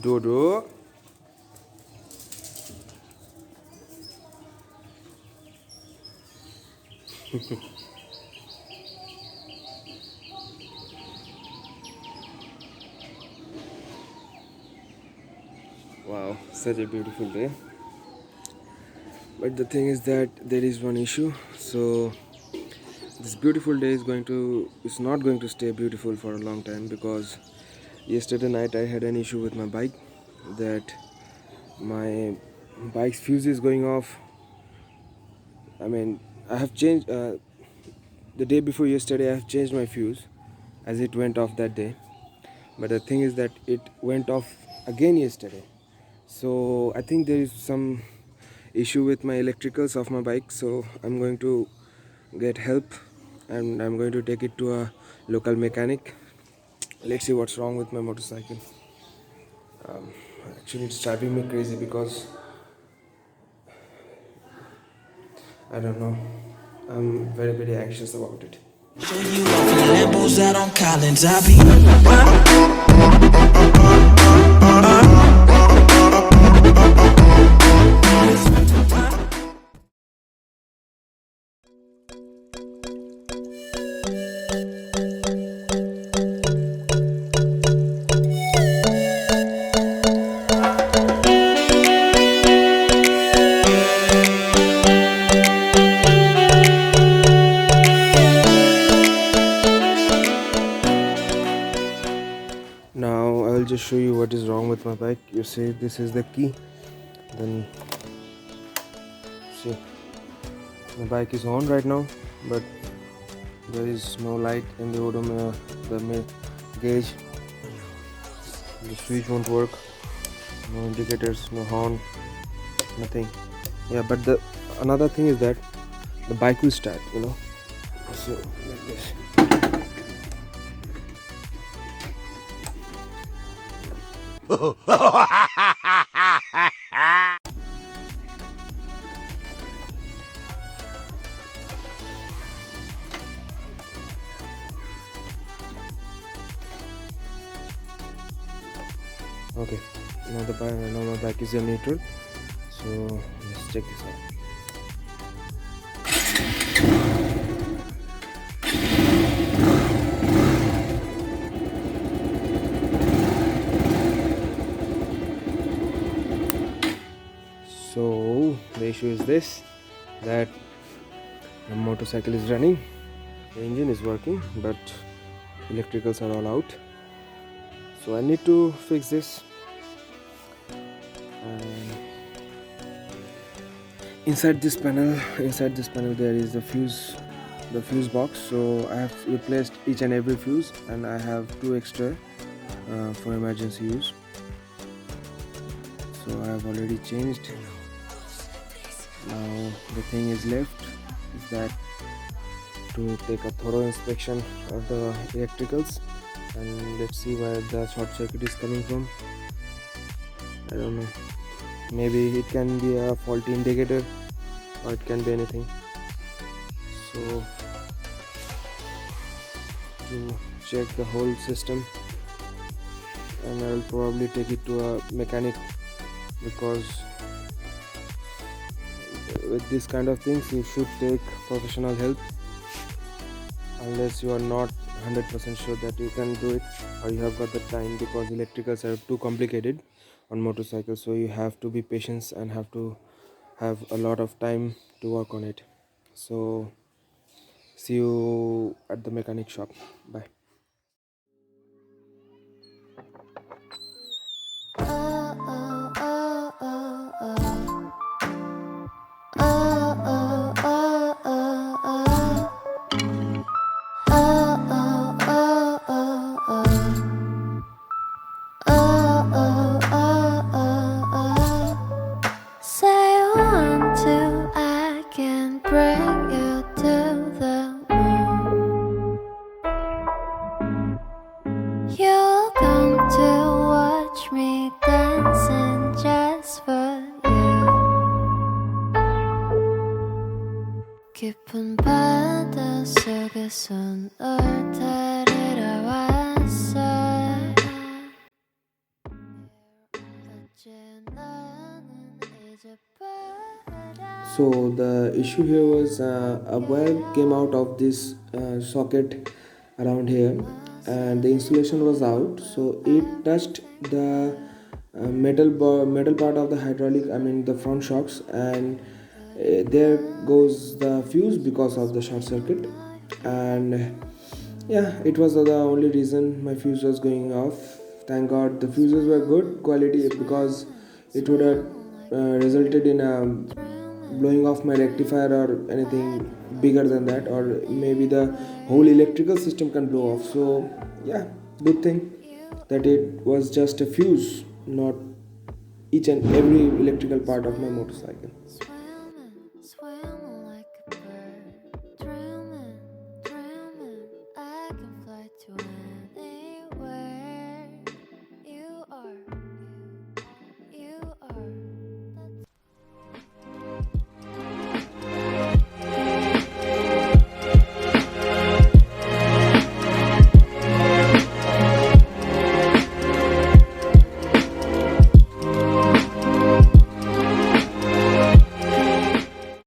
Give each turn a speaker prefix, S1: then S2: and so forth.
S1: Dodo. Wow, such a beautiful day. But the thing is that there is one issue. So this beautiful day is not going to stay beautiful for a long time, because yesterday night I had an issue with my bike, that my bike's fuse is going off. I mean, I have changed the day before yesterday. I have changed my fuse as it went off that day. But the thing is that it went off again yesterday. So I think there is some issue with my electricals of my bike. So I'm going to get help and I'm going to take it to a local mechanic. Let's see what's wrong with my motorcycle. Actually, it's driving me crazy because I don't know. I'm very, very anxious about it.
S2: Show you off in Lambos out on Collins. I be
S1: Now I'll just show you what is wrong with my bike. You see, this is the key. Then see, the bike is on right now, but there is no light in the odometer, the gauge. The switch won't work. No indicators, no horn, nothing. Yeah, but the another thing is that the bike will start. So like this. Okay, now my bike is in neutral. So let's check this out. So the issue is this, that the motorcycle is running, the engine is working, but electricals are all out. So I need to fix this. Inside this panel there is the fuse box. So I have replaced each and every fuse, and I have 2 extra for emergency use. So I have already changed. Now the thing is left is that to take a thorough inspection of the electricals, and let's see where the short circuit is coming from. I don't know, maybe it can be a faulty indicator, or it can be anything. So to check the whole system, and I will probably take it to a mechanic, because with this kind of things you should take professional help, unless you are not 100% sure that you can do it or you have got the time, because electricals are too complicated on motorcycles. So you have to be patient and have to have a lot of time to work on it. So see you at the mechanic shop. Bye.
S3: 깊은 바다 속에서 널 데리러 왔어.
S1: So the issue here was a wire came out of this socket around here, and the insulation was out, so it touched the metal part of the hydraulic, I mean the front shocks, and there goes the fuse because of the short circuit. And yeah, it was the only reason my fuse was going off. Thank god the fuses were good quality, because it would have resulted in a blowing off my rectifier or anything bigger than that, or maybe the whole electrical system can blow off. So yeah, good thing that it was just a fuse, not each and every electrical part of my motorcycle.
S3: Swimming, swimming.